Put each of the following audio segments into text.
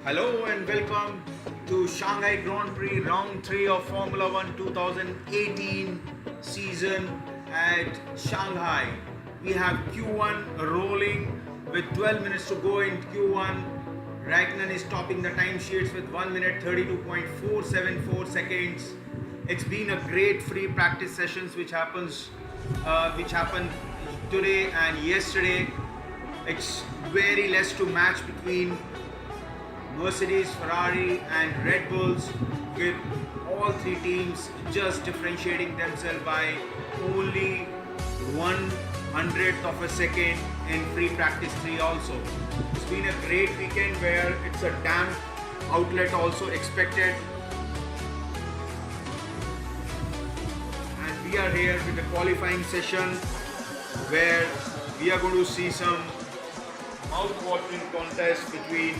Hello and welcome to Shanghai Grand Prix Round 3 of Formula 1 2018 season at Shanghai. We have Q1 rolling with 12 minutes to go in Q1. Raikkonen is topping the timesheets with 1 minute 32.474 seconds. It's been a great free practice sessions which happened today and yesterday. It's very less to match between Mercedes, Ferrari and Red Bulls, with all three teams just differentiating themselves by only 1/100th of a second in free practice 3 also. It's been a great weekend where it's a damp outlet also expected. And we are here with the qualifying session where we are going to see some mouth-watering contest between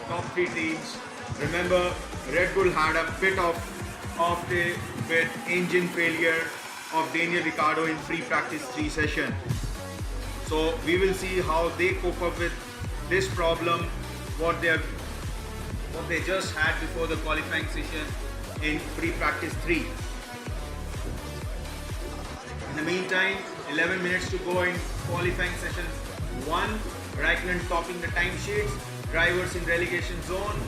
top three teams. Remember, Red Bull had a bit of day with engine failure of Daniel Ricciardo in free practice 3 session. So we will see how they cope up with this problem, what they just had before the qualifying session in free practice 3. In the meantime, 11 minutes to go in qualifying session 1. Raikkonen topping the timesheets, drivers in relegation zone.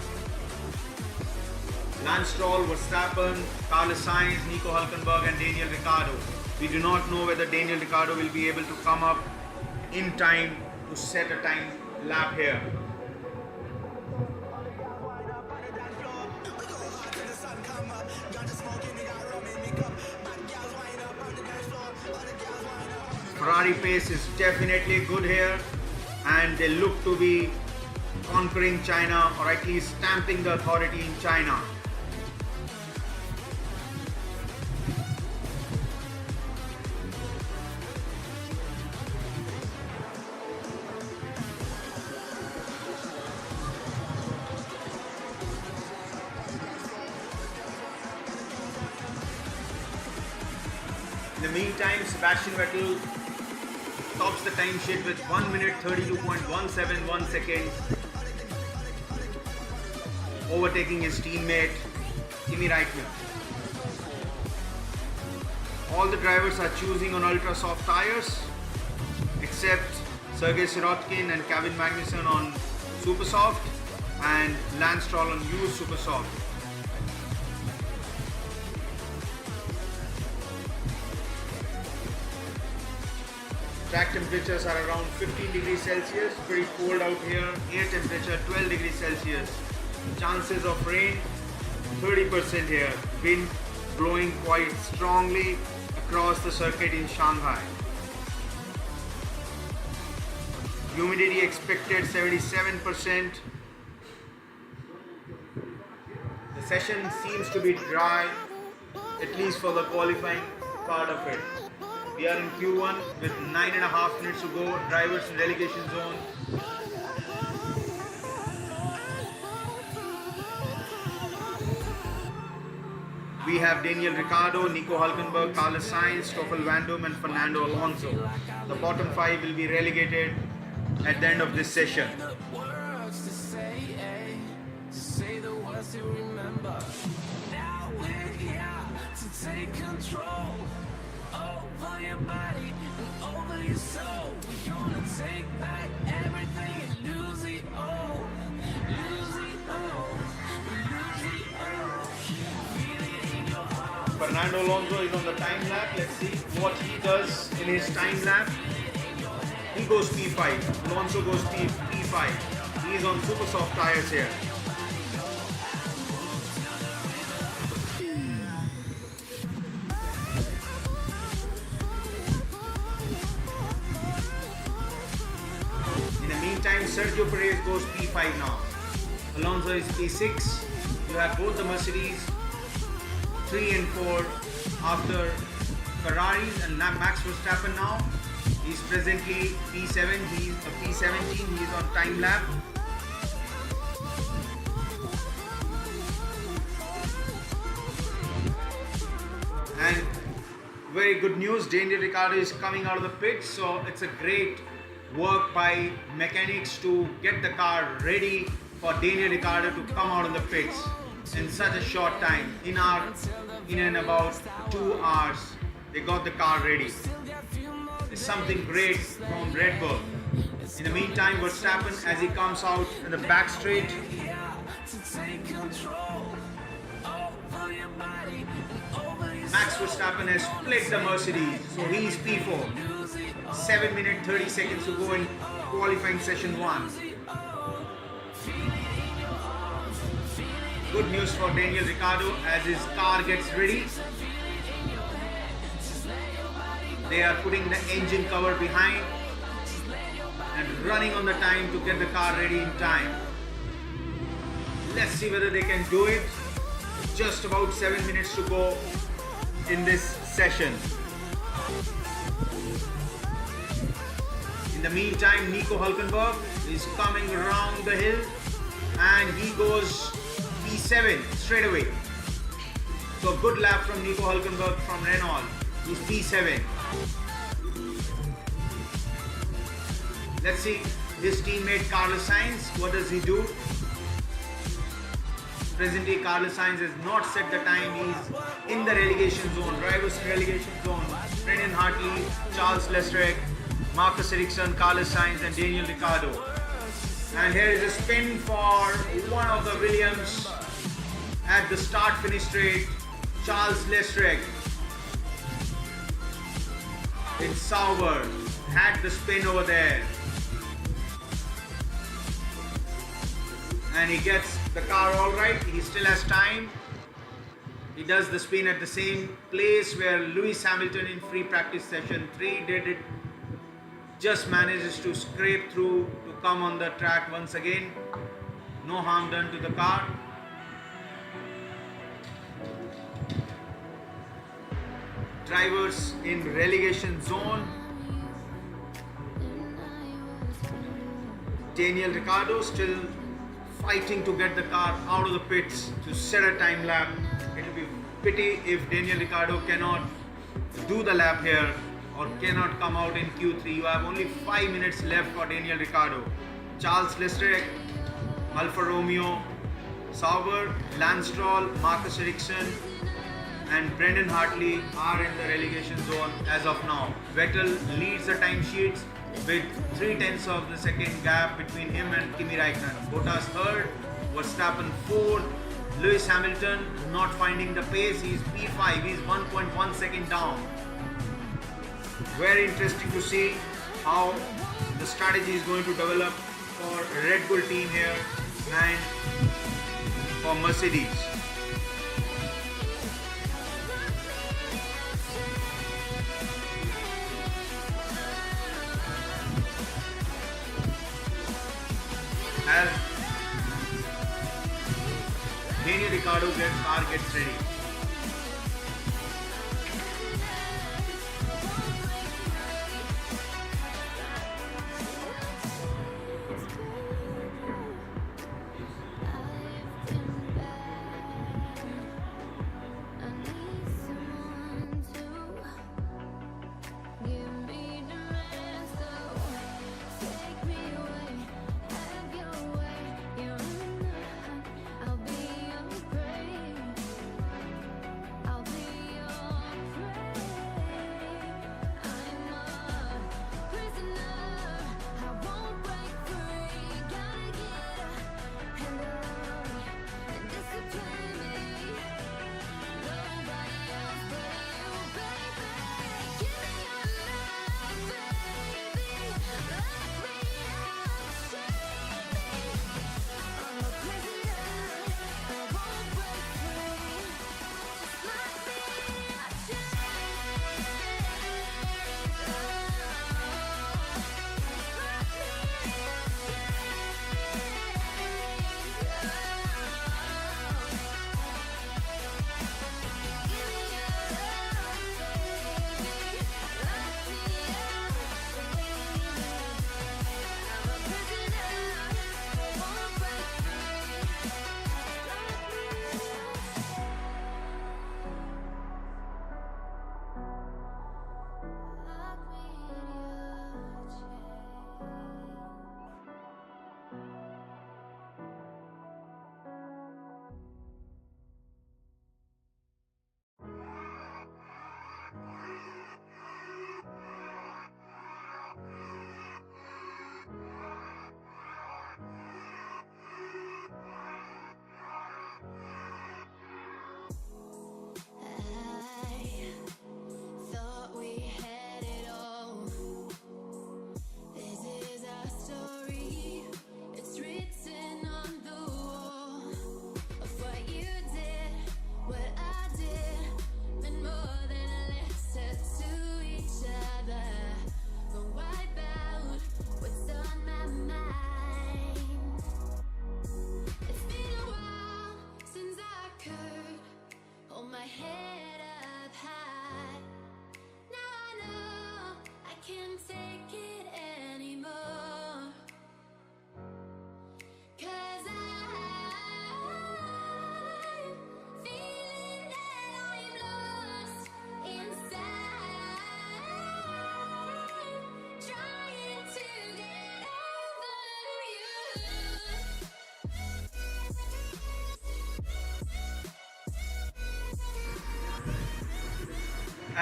Lance Stroll, Verstappen, Carlos Sainz, Nico Hülkenberg and Daniel Ricciardo. We do not know whether Daniel Ricciardo will be able to come up in time to set a time lap here. Ferrari pace is definitely good here, and they look to be conquering China, or at least stamping the authority in China. In the meantime, Sebastian Vettel tops the timesheet with 1 minute 32.171 seconds, overtaking his teammate Kimi Raikkonen. All the drivers are choosing on ultra soft tires except Sergei Sirotkin and Kevin Magnussen on super soft and Lance Stroll on used super soft. Track temperatures are around 15 degrees Celsius, pretty cold out here. Air temperature 12 degrees Celsius. Chances of rain 30% here. Wind blowing quite strongly across the circuit in Shanghai. Humidity expected 77%. The session seems to be dry, at least for the qualifying part of it. We are in Q1 with 9.5 minutes to go. Drivers in relegation zone. We have Daniel Ricciardo, Nico Hülkenberg, Carlos Sainz, Stoffel Vandoorne and Fernando Alonso. The bottom 5 will be relegated at the end of this session. Take control over your body and over your soul. We're gonna take back everything and lose it all. Lose it all. Lose it all. Feel it in your heart. Fernando Alonso is on the time lap. Let's see what he does in his time lap. He goes P5. Alonso goes P5. He is on super soft tires here. Meantime, Sergio Perez goes P5 now. Alonso is P6. You have both the Mercedes 3 and 4 after Ferraris, and Max Verstappen now. He's presently P7. He's a P17. He's on time lap. And very good news, Daniel Ricciardo is coming out of the pits, so it's a great work by mechanics to get the car ready for Daniel Ricciardo to come out of the pits in such a short time. In and about 2 hours, they got the car ready. It's something great from Red Bull. In the meantime, Verstappen, as he comes out in the back straight, Max Verstappen has split the Mercedes, so he is P4. 7 minutes 30 seconds to go in qualifying session 1. Good news for Daniel Ricciardo as his car gets ready. They are putting the engine cover behind and running on the time to get the car ready in time. Let's see whether they can do it. Just about 7 minutes to go in this session. In the meantime, Nico Hülkenberg is coming around the hill and he goes P7 straight away. So a good lap from Nico Hülkenberg from Renault. He's P7. Let's see his teammate Carlos Sainz. What does he do? Presently, Carlos Sainz has not set the time. He's in the relegation zone, drivers relegation zone. Brendan Hartley, Charles Leclerc, Marcus Ericsson, Carlos Sainz and Daniel Ricciardo. And here is a spin for one of the Williams at the start-finish straight, Charles Leclerc. In Sauber, had the spin over there. And he gets the car all right. He still has time. He does the spin at the same place where Lewis Hamilton in free practice session 3 did it. Just manages to scrape through to come on the track once again. No harm done to the car. Drivers in relegation zone. Daniel Ricciardo still fighting to get the car out of the pits to set a time lap. It will be pity if Daniel Ricciardo cannot do the lap here or cannot come out in Q3. You have only 5 minutes left for Daniel Ricciardo. Charles Leclerc, Alfa Romeo, Sauber, Lance Stroll, Marcus Ericsson and Brendan Hartley are in the relegation zone as of now. Vettel leads the timesheets with 0.3 of the second gap between him and Kimi Raikkonen. Bottas third, Verstappen fourth, Lewis Hamilton not finding the pace. He's P5, he's 1.1 second down. Very interesting to see how the strategy is going to develop for Red Bull team here and for Mercedes. As Daniel Ricciardo car gets ready.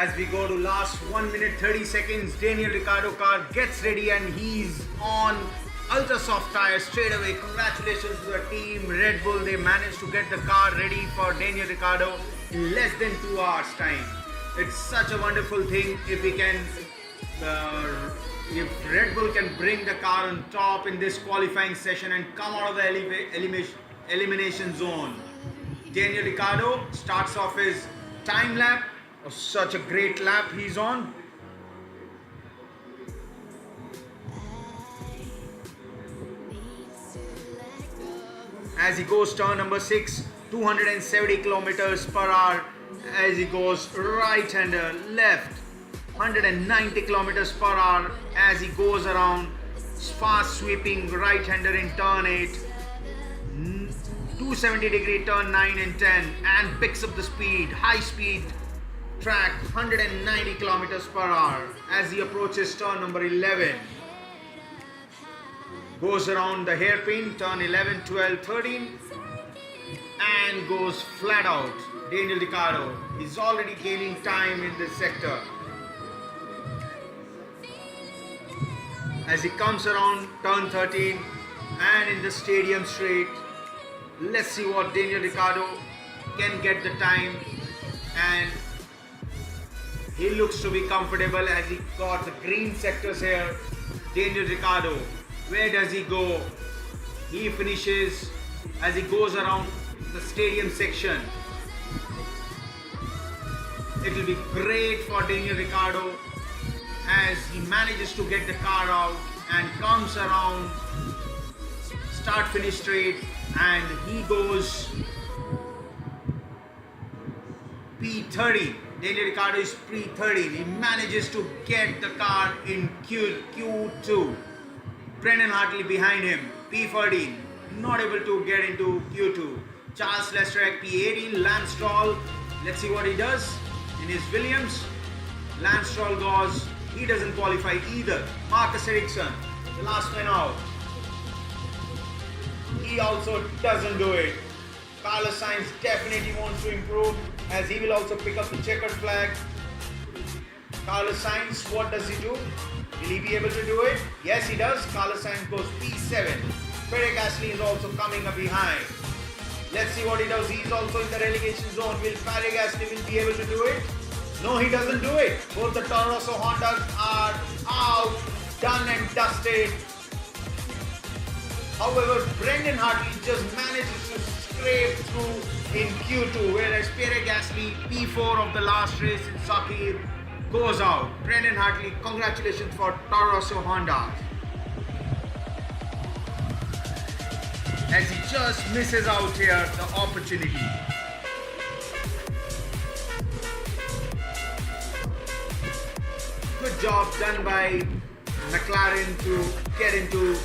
As we go to last 1 minute 30 seconds, Daniel Ricciardo car gets ready and he's on ultra soft tires straight away. Congratulations to the team Red Bull. They managed to get the car ready for Daniel Ricciardo in less than 2 hours time. It's such a wonderful thing if we can, if Red Bull can bring the car on top in this qualifying session and come out of the elimination zone. Daniel Ricciardo starts off his time lap. Such a great lap he's on. As he goes turn number 6, 270 kilometers per hour. As he goes right-hander left, 190 kilometers per hour. As he goes around fast sweeping right-hander in turn 8, 270 degree turn 9 and 10, and picks up the speed, high speed track, 190 kilometers per hour. As he approaches turn number 11, goes around the hairpin, turn 11, 12, 13, and goes flat out. Daniel Ricciardo is already gaining time in this sector. As he comes around turn 13 and in the stadium straight, let's see what Daniel Ricciardo can get the time, and he looks to be comfortable as he got the green sectors here. Daniel Ricciardo, where does he go? He finishes as he goes around the stadium section. It will be great for Daniel Ricciardo as he manages to get the car out and comes around start finish straight, and he goes P30. Daniel Ricciardo is P30. He manages to get the car in Q2. Brendan Hartley behind him, P14. Not able to get into Q2. Charles Leclerc P18. Lance Stroll. Let's see what he does in his Williams. Lance Stroll goes. He doesn't qualify either. Marcus Ericsson, the last man out. He also doesn't do it. Carlos Sainz definitely wants to improve as he will also pick up the checkered flag. Carlos Sainz, what does he do? Will he be able to do it? Yes, he does. Carlos Sainz goes P7. Pierre Gasly is also coming up behind. Let's see what he does. He's also in the relegation zone. Will Pierre Gasly be able to do it? No, he doesn't do it. Both the Toro Rosso Hondas are out, done and dusted. However, Brendan Hartley just manages to scrape through in Q2, whereas Pierre Gasly, P4 of the last race in Sakir, goes out. Brendan Hartley, congratulations for Toro Rosso Honda. As he just misses out here the opportunity. Good job done by McLaren to get into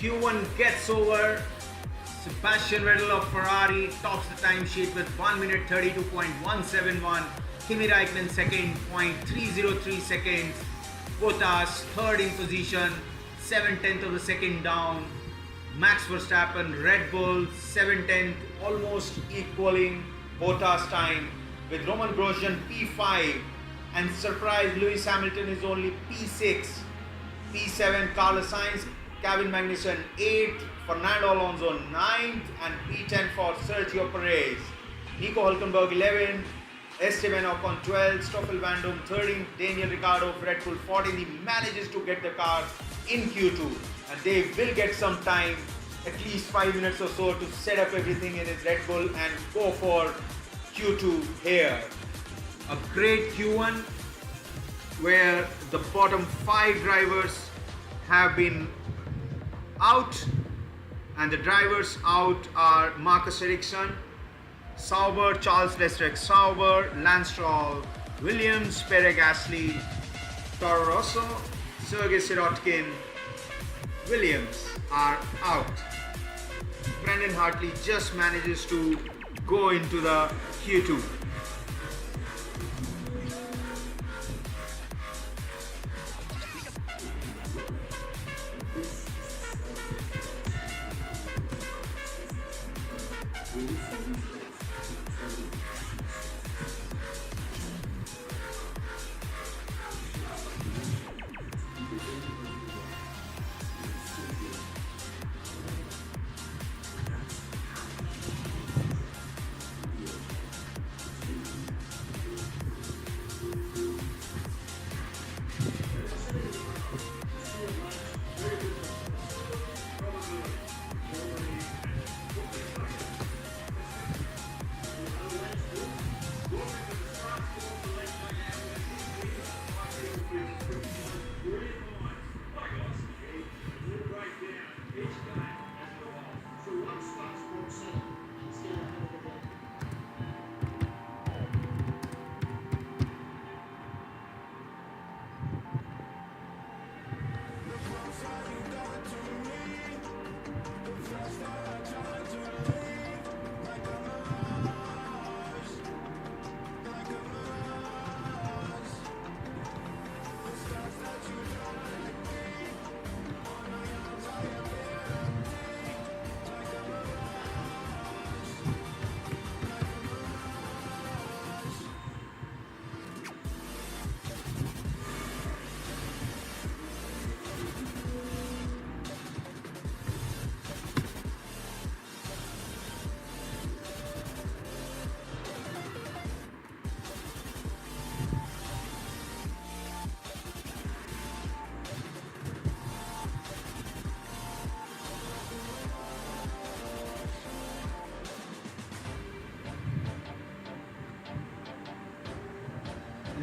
Q1 gets over. Sebastian Vettel of Ferrari tops the timesheet with 1 minute 32.171. Kimi Raikkonen second, 0.303 seconds. Bottas third in position, 7/10 of a second down. Max Verstappen, Red Bull 7/10, almost equaling Bottas time, with Roman Grosjean P5, and surprise Lewis Hamilton is only P6. P7 Carlos Sainz, Kevin Magnussen 8th, Fernando Alonso 9th, and P10 for Sergio Perez. Nico Hülkenberg 11th, Esteban Ocon 12th, Stoffel Van Dorn 13th, Daniel Ricciardo of Red Bull 14th. He manages to get the car in Q2, and they will get some time, at least 5 minutes or so, to set up everything in his Red Bull and go for Q2 here. A great Q1 where the bottom 5 drivers have been out, And the drivers out are Marcus Ericsson, Sauber, Charles Leclerc Sauber, Lance Stroll, Williams, Pierre Gasly, Toro Rosso, Sergei Sirotkin, Williams are out. Brendan Hartley just manages to go into the Q2.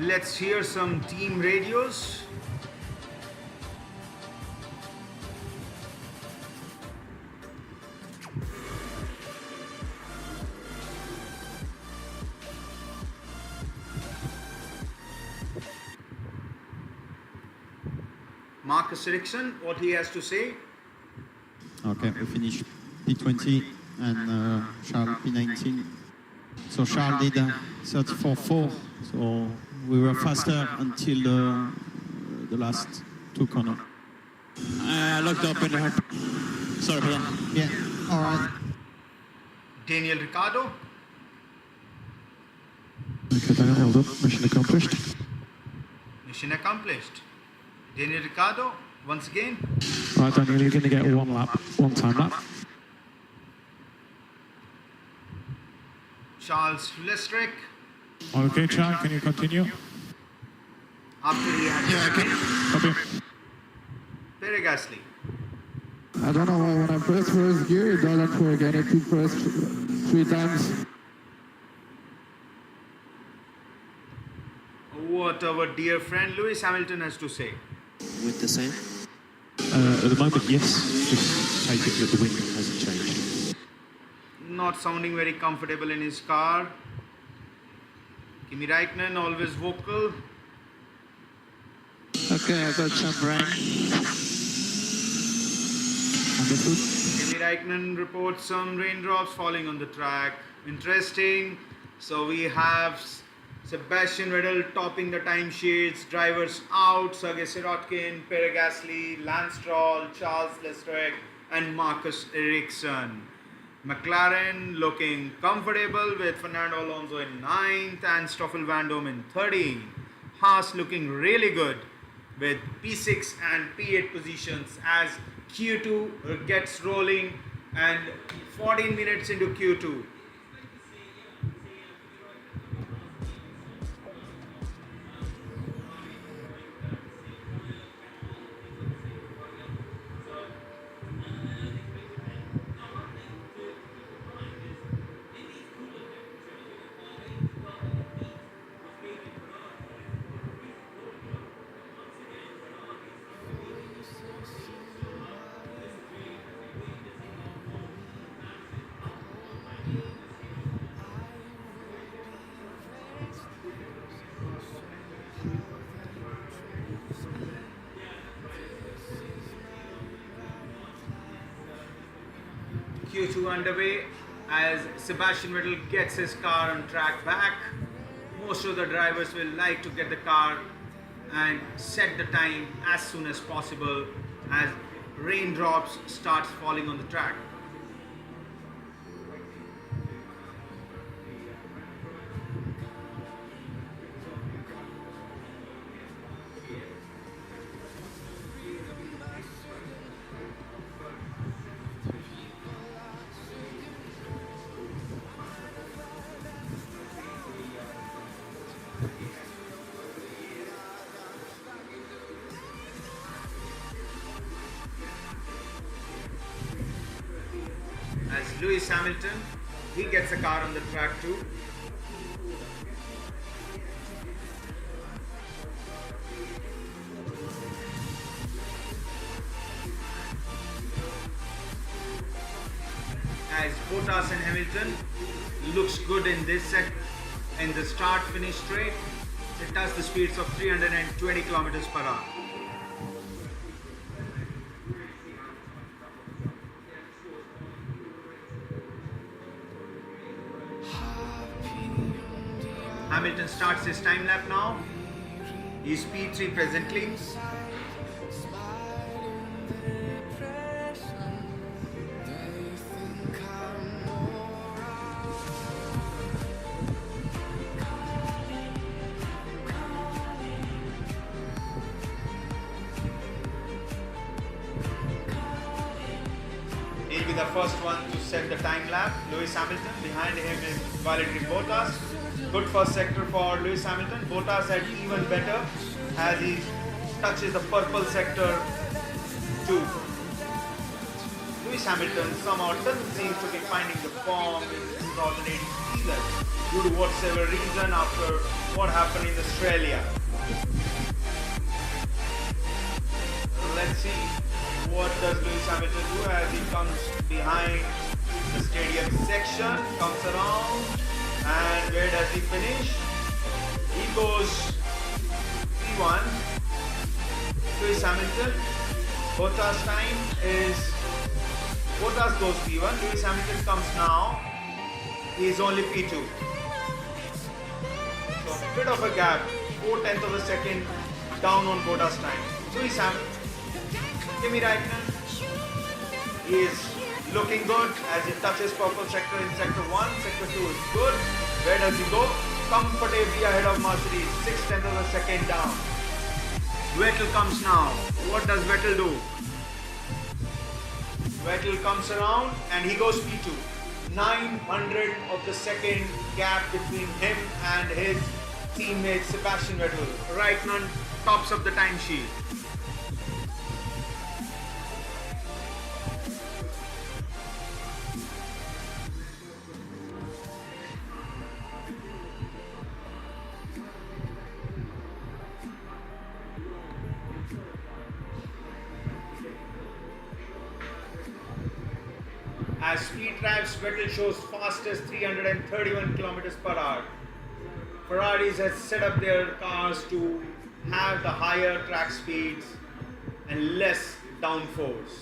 Let's hear some team radios. Marcus Ericsson, what he has to say. Okay, we finished P20 and Charles P19. So Charles did 34.4, so we were faster until the last two corners. I looked up in the... Sorry for that. Yeah, all right. Daniel Ricciardo. Okay, Daniel, well done. Mission accomplished. Mission accomplished. Daniel Ricciardo, once again. Right, Daniel, you're going to get one time lap. Charles Leclerc. Okay, Charles, can you continue? After he had Copy. Pierre Gasly. I don't know why when I press first gear, it doesn't work. I need to press 3 times. What our dear friend Lewis Hamilton has to say. With the same? At the moment, yes. Just take it that the wind hasn't changed. Not sounding very comfortable in his car. Kimi Räikkönen, always vocal. Okay, I got some rain. Understood? Kimi Räikkönen reports some raindrops falling on the track. Interesting. So we have Sebastian Vettel topping the timesheets. Drivers out: Sergei Sirotkin, Pierre Gasly, Lance Stroll, Charles Leclerc, and Marcus Ericsson. McLaren looking comfortable with Fernando Alonso in 9th and Stoffel Van Dorn in 13th. Haas looking really good with P6 and P8 positions as Q2 gets rolling and 14 minutes into Q2. Q2 underway as Sebastian Vettel gets his car on track back. Most of the drivers will like to get the car and set the time as soon as possible as raindrops starts falling on the track. As Lewis Hamilton, he gets a car on the track too. As Bottas and Hamilton looks good in this set, in the start-finish straight, it does the speeds of 320 kilometers per hour. Hamilton starts his time lap now. He's P3 presently. He'll be the first one to set the time lap. Lewis Hamilton. Behind him is Valtteri Bottas. Good first sector for Lewis Hamilton. Bottas had even better as he touches the purple sector too. Lewis Hamilton somehow doesn't seem to be finding the form in 2018 season due to whatever reason after what happened in Australia. Let's see what does Lewis Hamilton do as he comes behind the stadium section, comes around. And where does he finish? He goes P1. Lewis Hamilton. Bottas time is Bottas goes P1. Lewis Hamilton comes now. He is only P2. So a bit of a gap. 4/10 of a second down on Bottas time. Lewis Hamilton. Kimi Raikkonen. He is looking good as he touches purple sector in sector 1. Sector 2 is good. Where does he go? Comfortably ahead of Mercedes. 6/10 of a second down. Vettel comes now. What does Vettel do? Vettel comes around and he goes P2. 900 of the second gap between him and his teammate Sebastian Vettel. Raikkonen tops of the time sheet. As speed traps, Vettel shows fastest 331 kilometers per hour. Ferraris has set up their cars to have the higher track speeds and less downforce.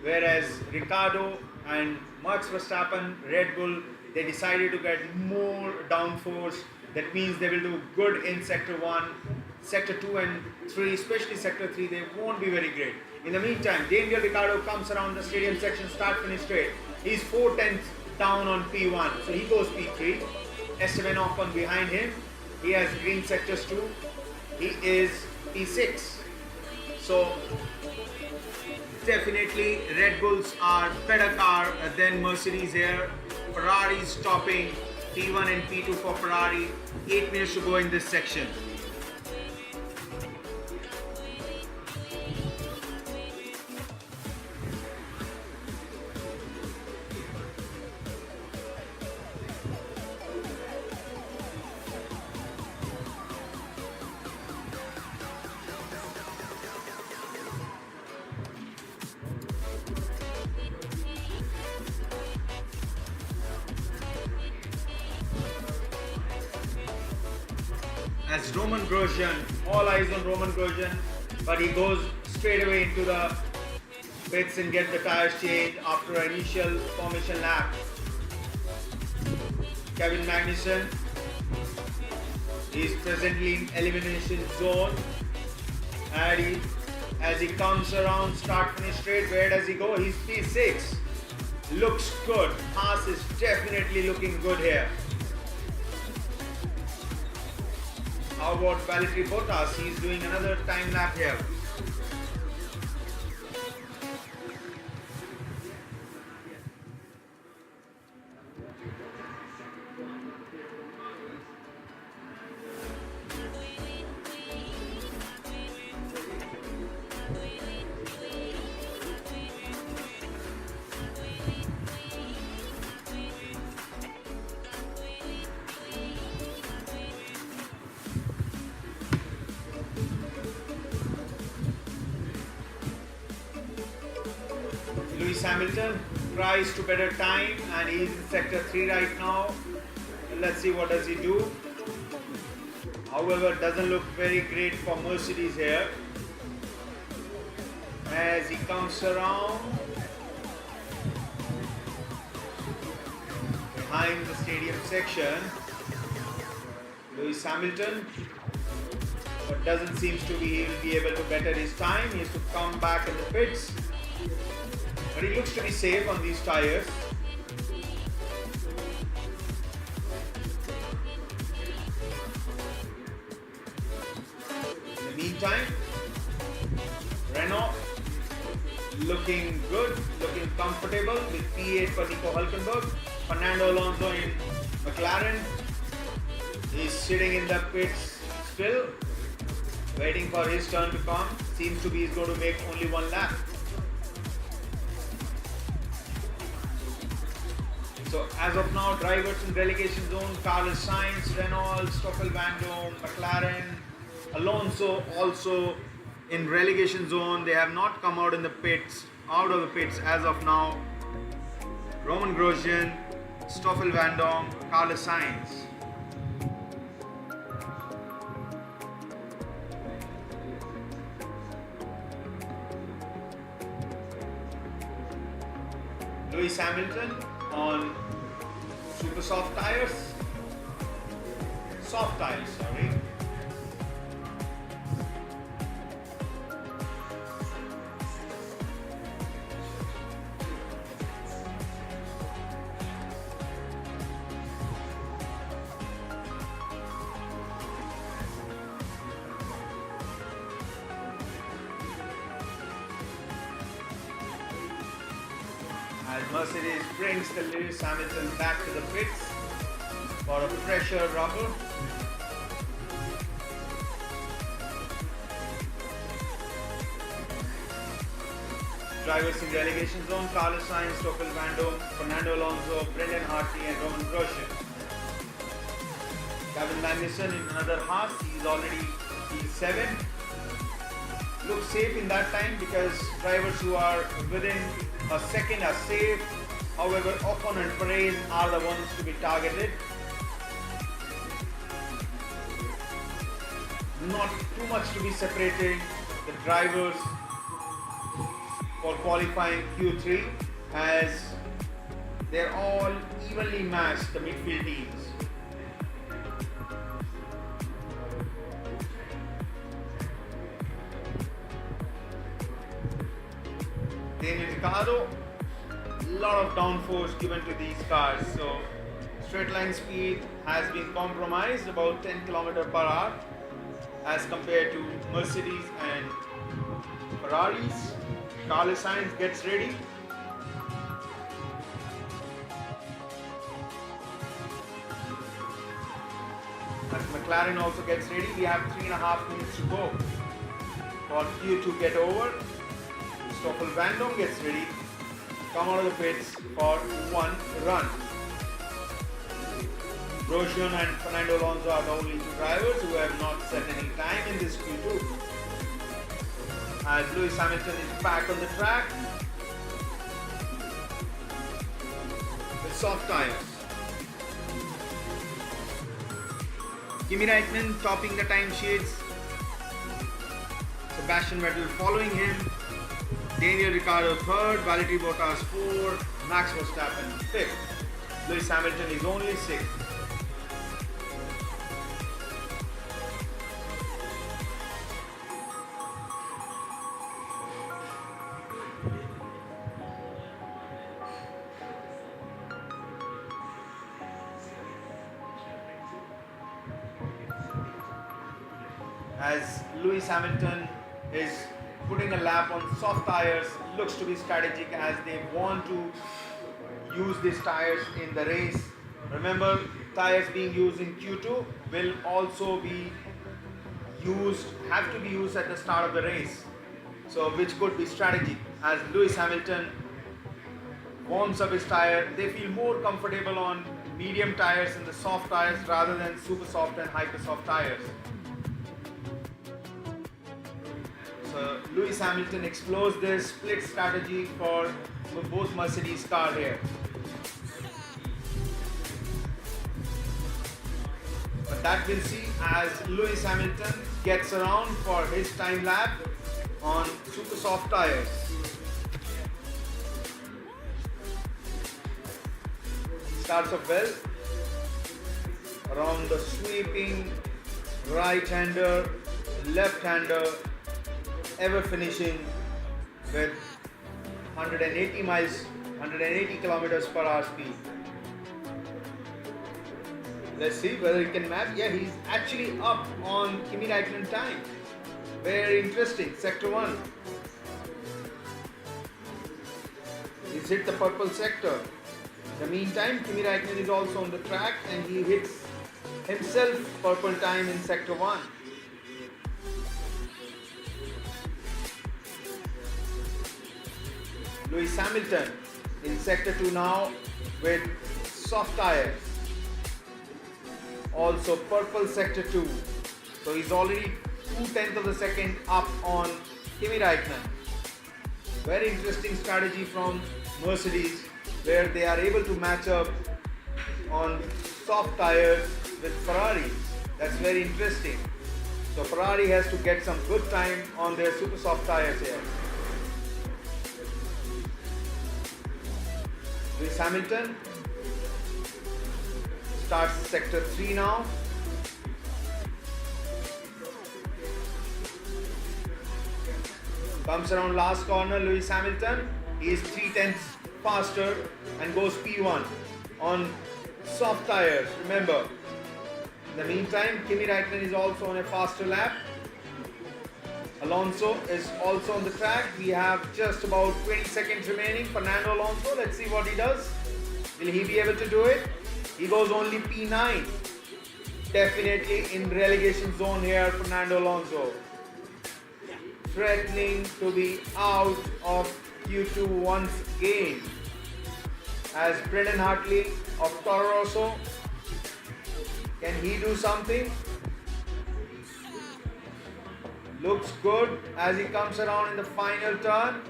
Whereas Ricciardo and Max Verstappen, Red Bull, they decided to get more downforce. That means they will do good in sector 1, sector 2 and 3, especially sector 3, they won't be very great. In the meantime, Daniel Ricciardo comes around the stadium section, start finish straight. He's 4/10 down on P1, so he goes P3. Esteban Ocon behind him. He has green sectors too. He is P6. So definitely Red Bulls are better car than Mercedes here. Ferrari is topping P1 and P2 for Ferrari. 8 minutes to go in this section. As Roman Grosjean, all eyes on Roman Grosjean, but he goes straight away into the pits and get the tires changed after an initial formation lap. Kevin Magnussen is presently in elimination zone, and as he comes around start-finish straight, where does he go? He's P6. Looks good. Haas is definitely looking good here. How about Valtteri Bottas? He's doing another time lap here. Lewis Hamilton tries to better time, and he's in sector 3 right now. Let's see what does he do. However, doesn't look very great for Mercedes here. As he comes around behind the stadium section, Lewis Hamilton, but doesn't seem to be he will be able to better his time. He has to come back in the pits. But he looks to be safe on these tires. In the meantime, Renault looking good, looking comfortable with P8 for Nico Hülkenberg. Fernando Alonso in McLaren is sitting in the pits still, waiting for his turn to come. Seems to be he's going to make only one lap. So as of now, drivers in relegation zone: Carlos Sainz, Renault, Stoffel Vandoorne, McLaren, Alonso also in relegation zone. They have not come out of the pits as of now. Roman Grosjean, Stoffel Vandoorne, Carlos Sainz. Lewis Hamilton on super soft tires. Soft tires, sorry. As Mercedes brings the Lewis Hamilton back to the pits for a pressure rubber. Drivers in relegation zone: Carlos Sainz, Stoffel Vandoorne, Fernando Alonso, Brendan Hartley and Roman Grosjean. Kevin Magnussen in another Haas, he's already P7. Looks safe in that time because drivers who are within a second are safe. However, Ocon and Perez are the ones to be targeted. Not too much to be separating the drivers for qualifying Q3, as they're all evenly matched, the midfield teams. Daniel Ricciardo, lot of downforce given to these cars, so straight line speed has been compromised about 10 km/h as compared to Mercedes and Ferraris. Carlos Sainz gets ready. As McLaren also gets ready, we have 3.5 minutes to go for Q to get over. Stoffel Vandoorne gets ready, come out of the pits for one run. Grosjean and Fernando Alonso are the only two drivers who have not set any time in this Q2. As Lewis Hamilton is back on the track with soft tires. Kimi Raikkonen topping the time sheets. Sebastian Vettel following him. Daniel Ricciardo third, Valtteri Bottas fourth, Max Verstappen fifth. Lewis Hamilton is only sixth. As Lewis Hamilton is putting a lap on soft tires, looks to be strategic as they want to use these tires in the race. Remember, tires being used in Q2 will also be used, have to be used at the start of the race. So which could be strategic. As Lewis Hamilton warms up his tire, they feel more comfortable on medium tires and the soft tires rather than super soft and hyper soft tires. So Lewis Hamilton explores this split strategy for both Mercedes car here. But that we'll see as Lewis Hamilton gets around for his time lap on super soft tires. Starts off well around the sweeping right-hander, left-hander, ever finishing with 180 kilometers per hour speed. Let's see whether he can match. Yeah, he's actually up on Kimi Räikkönen time. Very interesting. Sector 1. He's hit the purple sector. In the meantime, Kimi Räikkönen is also on the track and he hits himself purple time in sector 1. Lewis Hamilton in sector 2 now with soft tires. Also purple sector 2. So he's already 2/10 of a second up on Kimi Räikkönen. Very interesting strategy from Mercedes where they are able to match up on soft tires with Ferrari. That's very interesting. So Ferrari has to get some good time on their super soft tires here. Lewis Hamilton starts sector 3 now. Comes around last corner, Lewis Hamilton. He is 3/10 faster and goes P1 on soft tires. Remember, in the meantime, Kimi Räikkönen is also on a faster lap. Alonso is also on the track. We have just about 20 seconds remaining. Fernando Alonso, let's see what he does. Will he be able to do it? He goes only P9. Definitely in relegation zone here, Fernando Alonso. Threatening to be out of Q2 once again. As Brendan Hartley of Toro Rosso, can he do something? Looks good as he comes around in the final turn.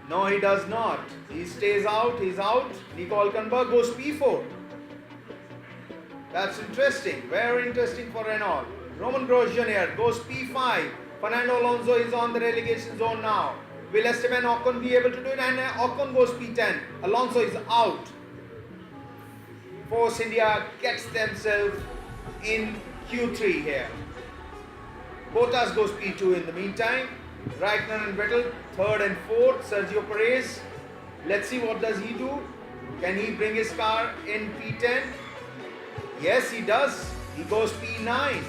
No, he does not. He stays out, he's out. Nico Hülkenberg goes P4. That's interesting, very interesting for Renault. Roman Grosjean here goes P5. Fernando Alonso is on the relegation zone now. Will Esteban Ocon be able to do it? And Ocon goes P10. Alonso is out. Force India gets themselves in Q3 here. Bottas goes P2 in the meantime. Raikkonen and Vettel, 3rd and 4th. Sergio Perez, let's see what does he do. Can he bring his car in P10? Yes, he does. He goes P9.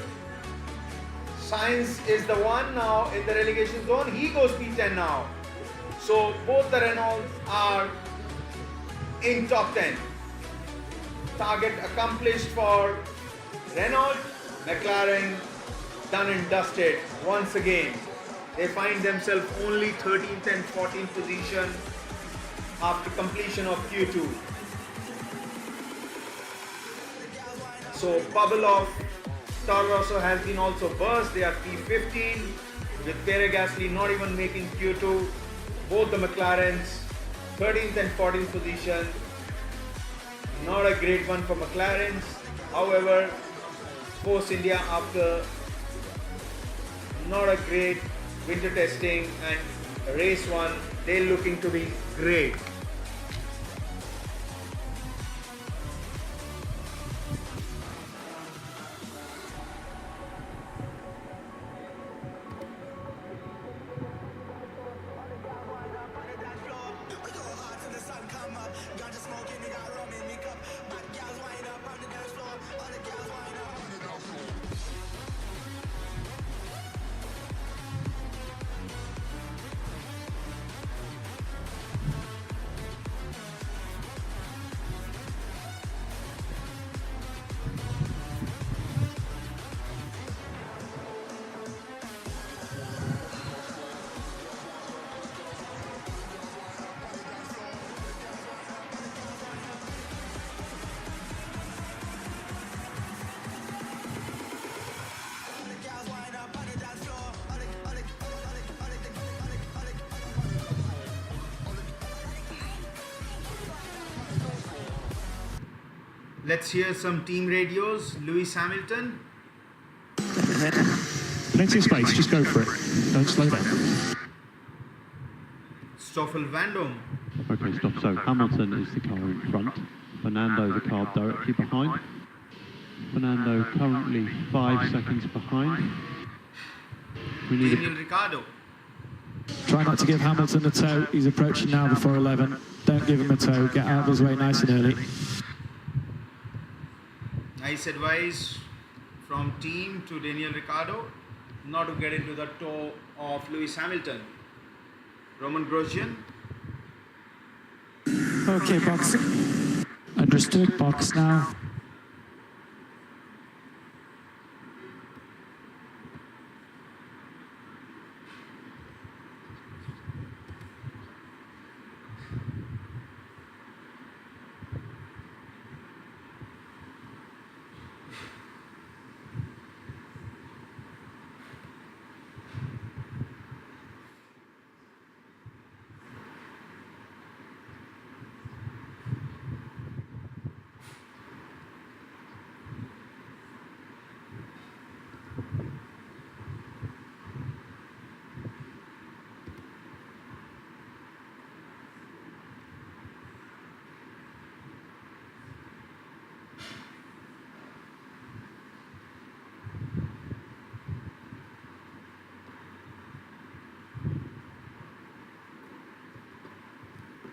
Sainz is the one now in the relegation zone. He goes P10 now. So both the Renaults are in top 10. Target accomplished for Renault. McLaren done and dusted once again. They find themselves only 13th and 14th position after completion of Q2. So bubble of Toro Rosso has been also burst. They are P15 with Pierre Gasly not even making Q2. Both the McLarens 13th and 14th position. Not a great one for McLarens. However, Force India after not a great winter testing and race one, they're looking to be great. Let's hear some team radios. Lewis Hamilton. Plenty of space, just go for it. Don't slow down. Stoffel Van Dam. Okay, stop. So Hamilton is the car in front. Fernando, the car directly behind. Fernando currently 5 seconds behind. We need Daniel Ricciardo. Try not to give Hamilton a toe. He's approaching now before 11. Don't give him a toe. Get out of his way nice and early. Nice advice from team to Daniel Ricciardo not to get into the toe of Lewis Hamilton. Roman Grosjean. Okay, box. Understood. Box now.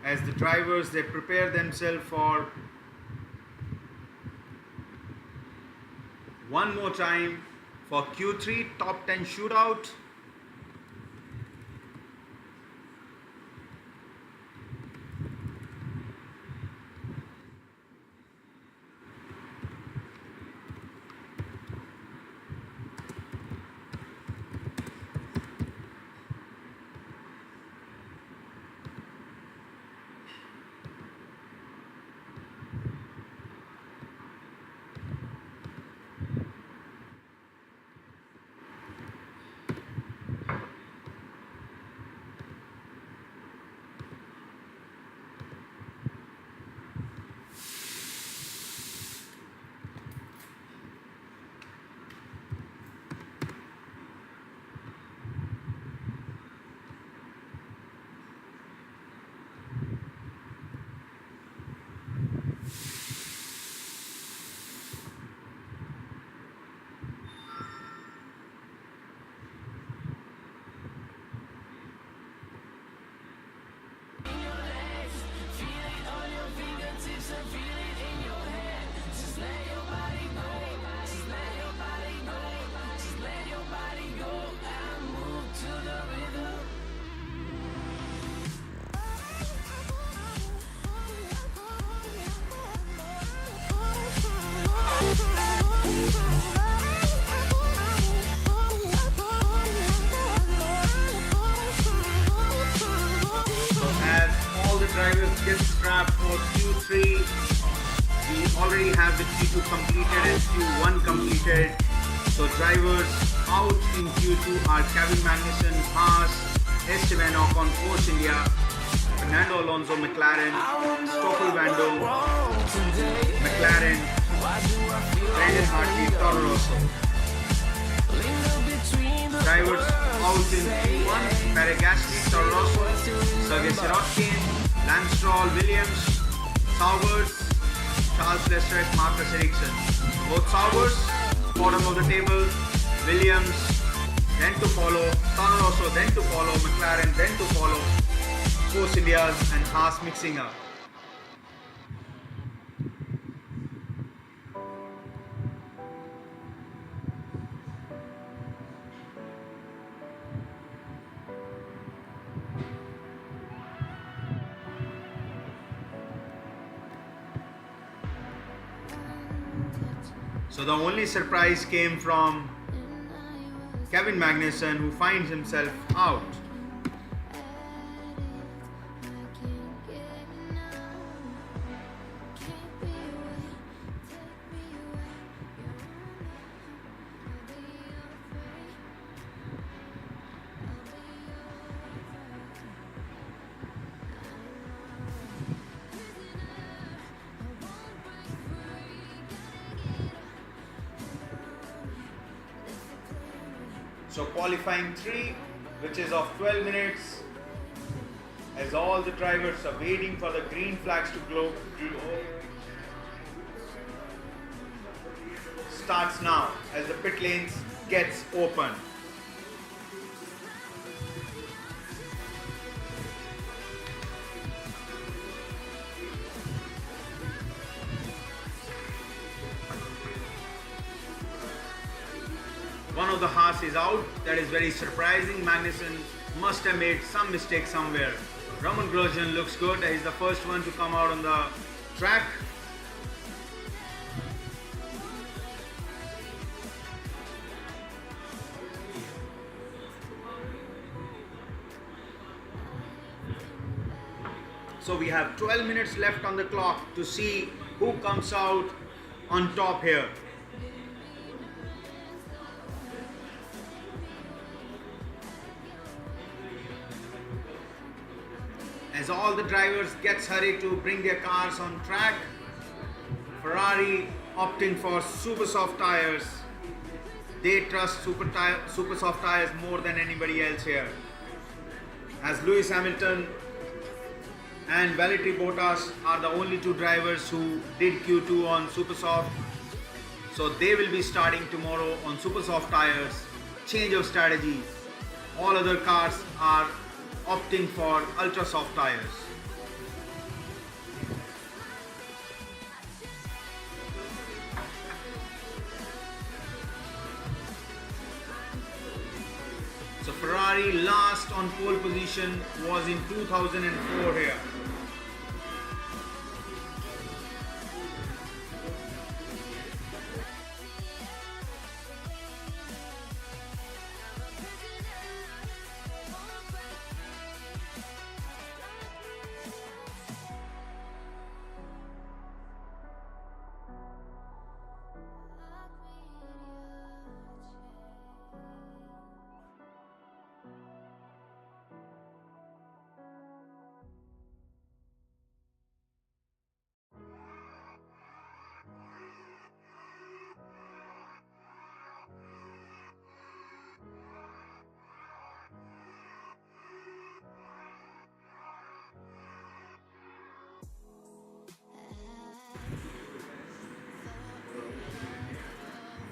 As the drivers, they prepare themselves for one more time for Q3 top 10 shootout. Drivers get strapped for Q3. We already have the Q2 completed and Q1 completed. So drivers out in Q2 are Kevin Magnussen, Haas, Esteban Ocon, Force India, Fernando Alonso, McLaren, Stoffel Van Dam, McLaren, Brandon Hartley, Toro Rosso. Drivers out in Q1, Pierre Gasly, Toro Rosso, Sergei Sirotkin, Lance Stroll, Williams, Saubers, Charles Leclerc, Marcus Ericsson. Both Saubers, bottom of the table, Williams, then to follow, Toro Rosso, then to follow, McLaren, then to follow, Force Indias and Haas mixing up. So the only surprise came from Kevin Magnussen, who finds himself out. So qualifying 3, which is of 12 minutes, as all the drivers are waiting for the green flags to glow, starts now as the pit lanes gets open. One of the Haas is out. That is very surprising. Magnussen must have made some mistake somewhere. Roman Grosjean looks good. He's the first one to come out on the track. So we have 12 minutes left on the clock to see who comes out on top here. As all the drivers gets hurried to bring their cars on track, Ferrari opting for super soft tires. They trust super soft tires more than anybody else here. As Lewis Hamilton and Valtteri Bottas are the only two drivers who did Q2 on super soft, so they will be starting tomorrow on super soft tires. Change of strategy. All other cars are opting for ultra soft tires. So Ferrari last on pole position was in 2004 here.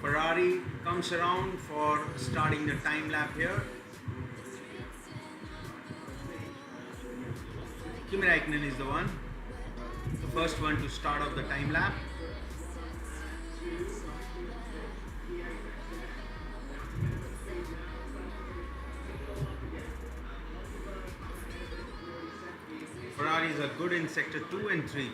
Ferrari comes around for starting the time lap here. Kimi Räikkönen is the first one to start off the time lap. Ferraris are good in sector 2 and 3.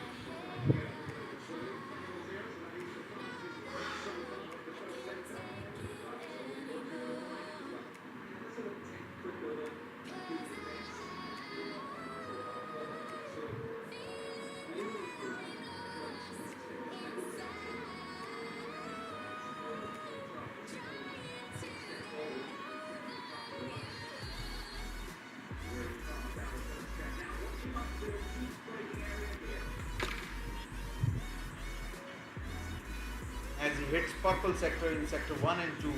As he hits purple sector in sector 1 and 2,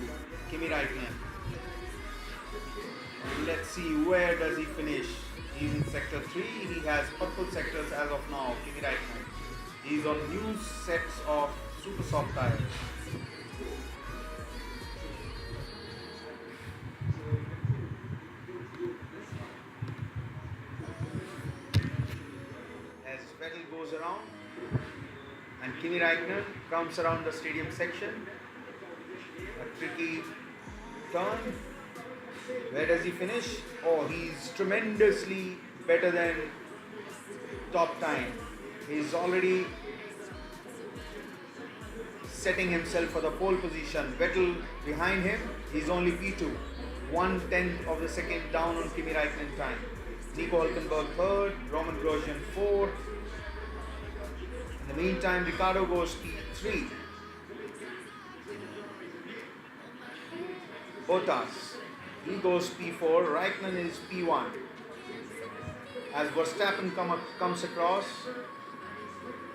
Kimi Räikkönen. Let's see, where does he finish? He's in sector 3. He has purple sectors as of now. Kimi Räikkönen. He's on new sets of super soft tires. As Vettel goes around and Kimi Räikkönen comes around the stadium section, a tricky turn. Where does he finish? Oh, he's tremendously better than top time. He's already setting himself for the pole position. Vettel behind him, he's only P2. 1/10 of the second down on Kimi Räikkönen time. Nico Hülkenberg third, Roman Grosjean fourth. In the meantime, Ricciardo goes P3. Bottas, he goes P4, Räikkönen is P1. As Verstappen comes across,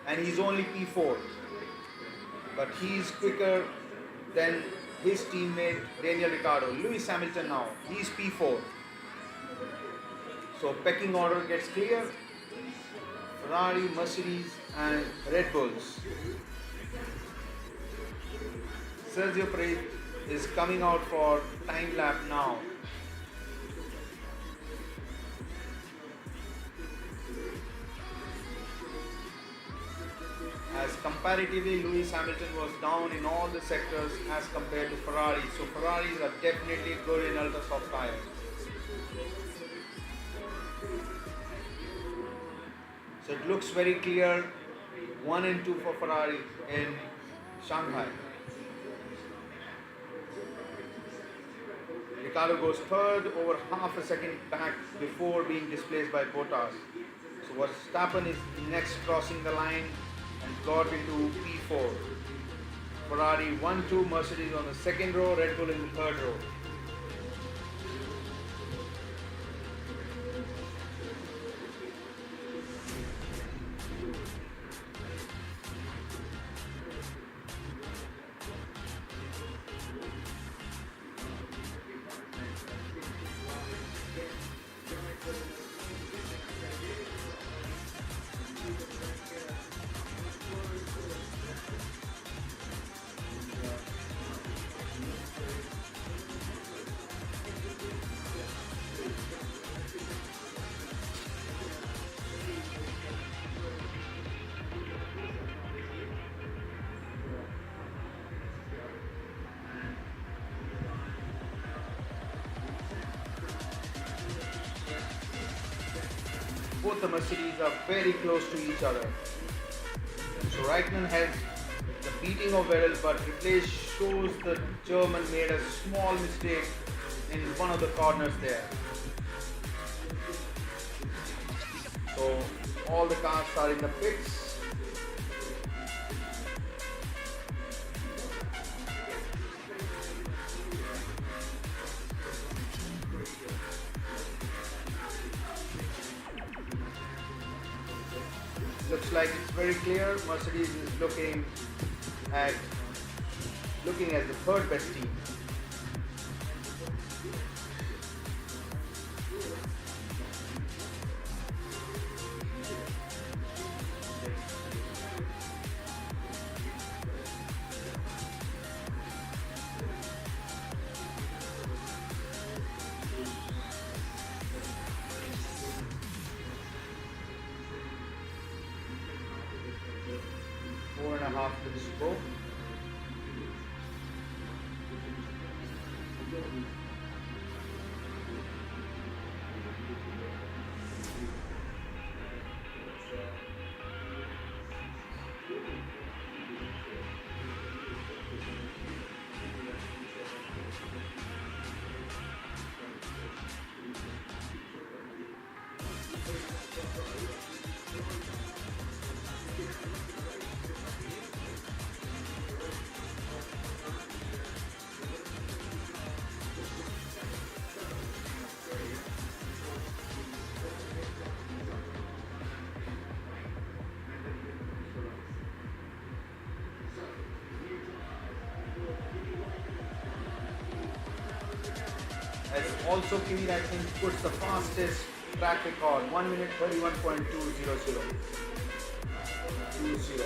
and he's only P4. But he's quicker than his teammate Daniel Ricciardo. Lewis Hamilton now, he's P4. So pecking order gets clear. Ferrari, Mercedes and Red Bulls. Sergio Perez is coming out for time lap now. As comparatively Lewis Hamilton was down in all the sectors as compared to Ferrari. So Ferraris are definitely good in ultra soft tires. So it looks very clear, 1 and 2 for Ferrari in Shanghai. Ricciardo goes third, over half a second back before being displaced by Bottas. So Verstappen is next crossing the line and got into P4. Ferrari 1-2, Mercedes on the second row, Red Bull in the third row. Both the Mercedes are very close to each other. So Räikkönen has the beating of Vettel, but replay shows the German made a small mistake in one of the corners there. So all the cars are in the pits. Looks like it's very clear. Mercedes is looking as the third best team. Four and a half minutes to go. Also, Kimi Räikkönen puts the fastest track record, 1 minute 31.200. 20.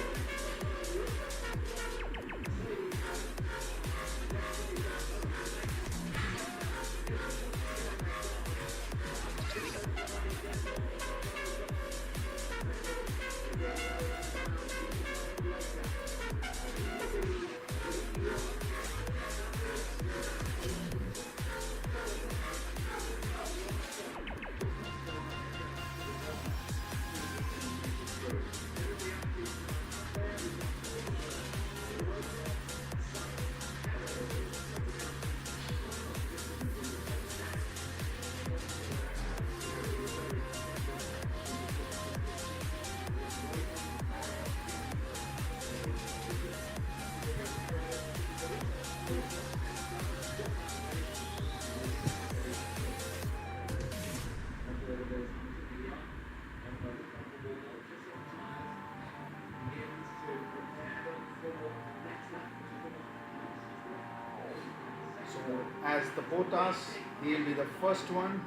As the Bottas, he'll be the first one.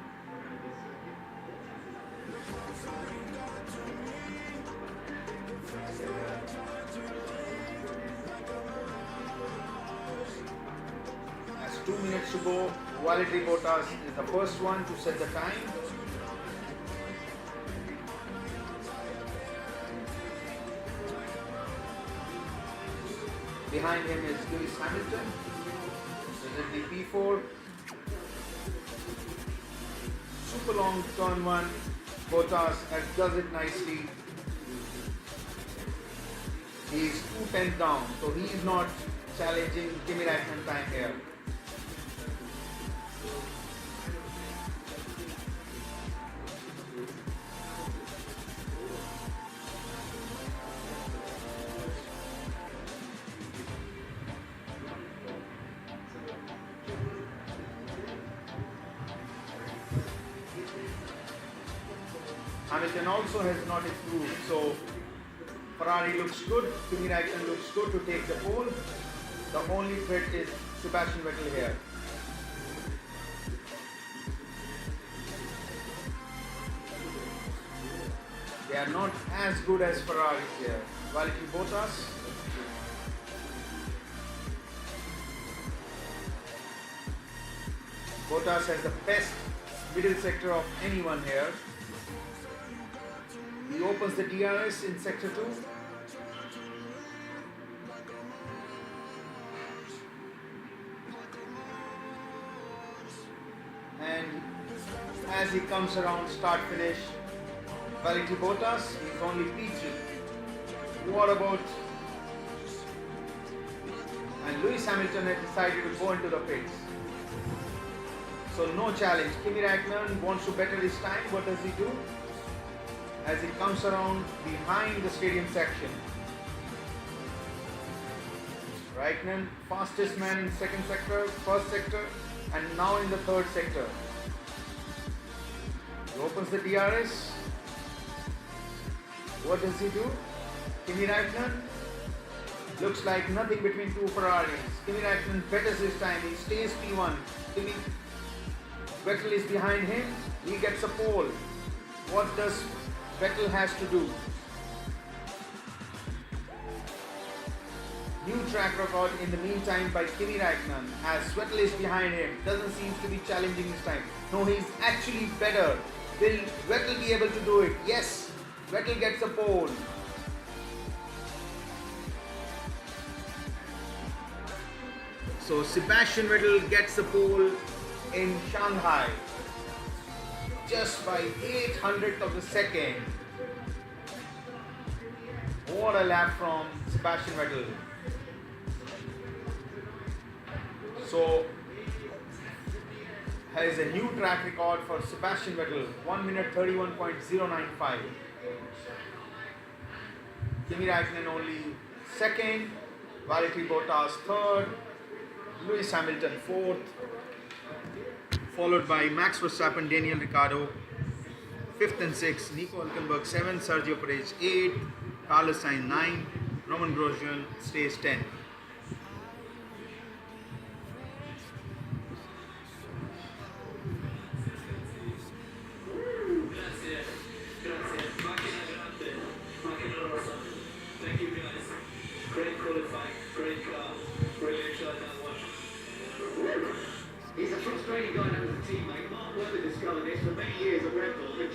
As 2 minutes to go, Valtteri Bottas is the first one to set the time. Behind him is Lewis Hamilton. The P4, super long turn 1, Bottas does it nicely. He is 2/10 down, so he is not challenging Kimi Räikkönen time here. Hamilton also has not improved, so Ferrari looks good, Kimi Räikkönen looks good to take the pole. The only threat is Sebastian Vettel here. They are not as good as Ferrari here. Valtteri Bottas. Bottas has the best middle sector of anyone here. He opens the DRS in sector 2. And as he comes around start finish, Valtteri Bottas is only P3. What about? And Lewis Hamilton has decided to go into the pits. So no challenge. Kimi Räikkönen wants to better his time. What does he do? As he comes around behind the stadium section. Räikkönen, fastest man in second sector, first sector, and now in the third sector. He opens the DRS. What does he do? Kimi Räikkönen looks like nothing between two Ferraris. Kimi Räikkönen betters his time. He stays P1. Vettel is behind him. He gets a pole. What does Vettel has to do? New track record in the meantime by Kimi Räikkönen as Vettel is behind him. Doesn't seem to be challenging his time. No, he's actually better. Will Vettel be able to do it? Yes, Vettel gets a pole. So Sebastian Vettel gets the pole in Shanghai. Just by 800th of a second. What a lap from Sebastian Vettel. So, has a new track record for Sebastian Vettel, 1 minute 31.095. Kimi Räikkönen only second, Valtteri Bottas third, Lewis Hamilton fourth, followed by Max Verstappen, Daniel Ricciardo, 5th and 6th, Nico Hülkenberg 7th, Sergio Perez 8th, Carlos Sainz 9th, Roman Grosjean stays 10th.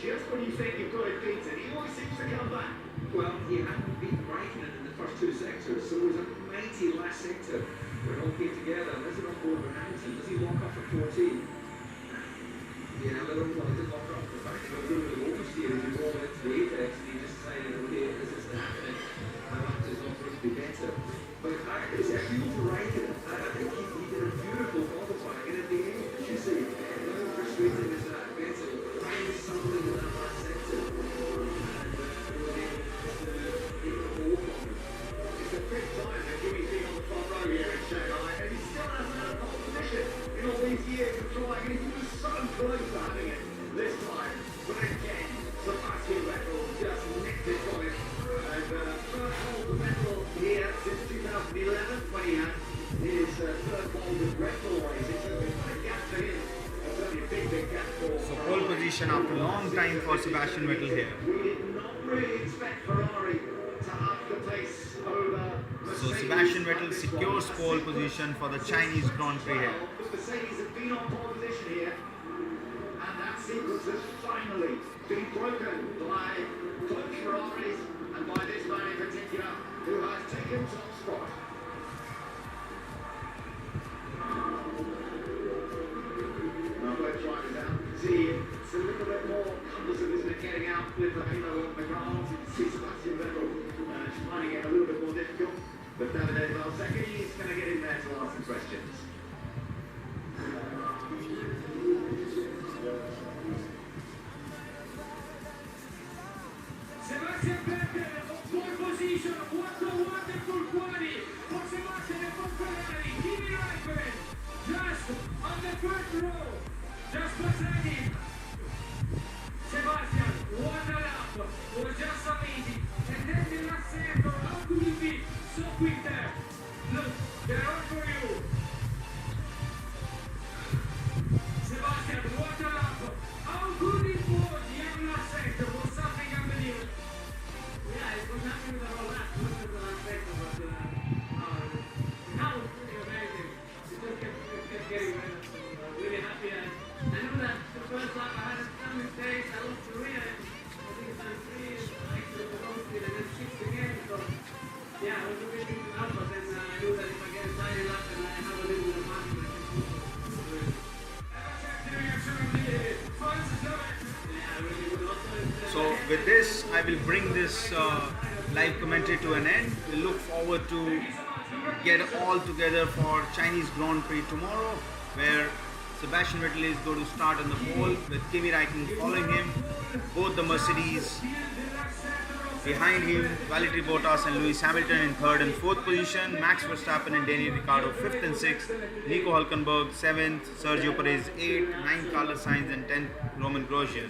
just when you think you've got it beaten, he always seems to come back. Well, he hadn't beaten Raikkonen in the first two sectors, so it was a mighty last sector where it all came together. And this is on board with Hamilton. Does he walk off at 14? Yeah, a little well, he did walk off the fact that he was doing the oversteer as he rolled into the apex and he just decided, okay, this is happening. My lap is not supposed to be better. But it's a huge Raikkonen. I think he did a beautiful qualifying, and at the end, as you see, how frustrating is that? Benson finds something in that last sector. It's the fifth time that Jimmy's been on the front row here in Shanghai, and he still hasn't had a pole position in all these years of trying, and he was so close to having it this time. But again, Sebastian Vettel just nicked it from him. And first pole for Vettel here since 2011, when he had his third pole with Red Bull racing, so it's quite a gap for him. That's only a big gap for. So pole position after a long time for Sebastian Vettel here. We did not really expect Ferrari to up the pace over So Sebastian Vettel secures pole position for the Chinese Grand Prix here. Mercedes have been on pole position here, and that sequence has finally been broken by close Ferraris and by this man in particular, who has taken top spot. Now let's try this out. See, it's a little bit more cumbersome, isn't it, getting out with the halo on the ground. You can see Sebastian Vettel finding it a little bit more difficult. But Davide Valsecchi is going to get in there to ask some questions. Sebastian Vettel on pole position, what a wonderful quality for Sebastian and for Ferrari. Kimi Raikkonen just on the first row, just beside him. Sebastian, what a lap, was just amazing. And then the last sector, how could you be so quick there? Look, they're all for you. Sebastian, what a lap. How good it was, the last sector was something unbelievable. Yeah, it was nothing with the whole lap, it wasn't the last sector, but now it's pretty amazing. It just kept getting better, so really happy. I know that the first lap I had some mistakes, I lost the rear, I think it's on 3, actually the wrong speed, and then 6 again, so yeah, I was a bit thinking up, but then I knew that if I get a tiny lap and I have a little bit of margin, I can push it. So with this, I will bring this live commentary to an end. We look forward to get all together for Chinese Grand Prix tomorrow, where Sebastian Vettel is going to start on the pole with Kimi Raikkonen following him. Both the Mercedes behind him, Valtteri Bottas and Lewis Hamilton in 3rd and 4th position, Max Verstappen and Daniel Ricciardo 5th and 6th, Nico Hülkenberg 7th, Sergio Perez 8th, 9th Carlos Sainz and 10th Roman Grosjean.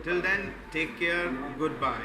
Till then, take care, goodbye.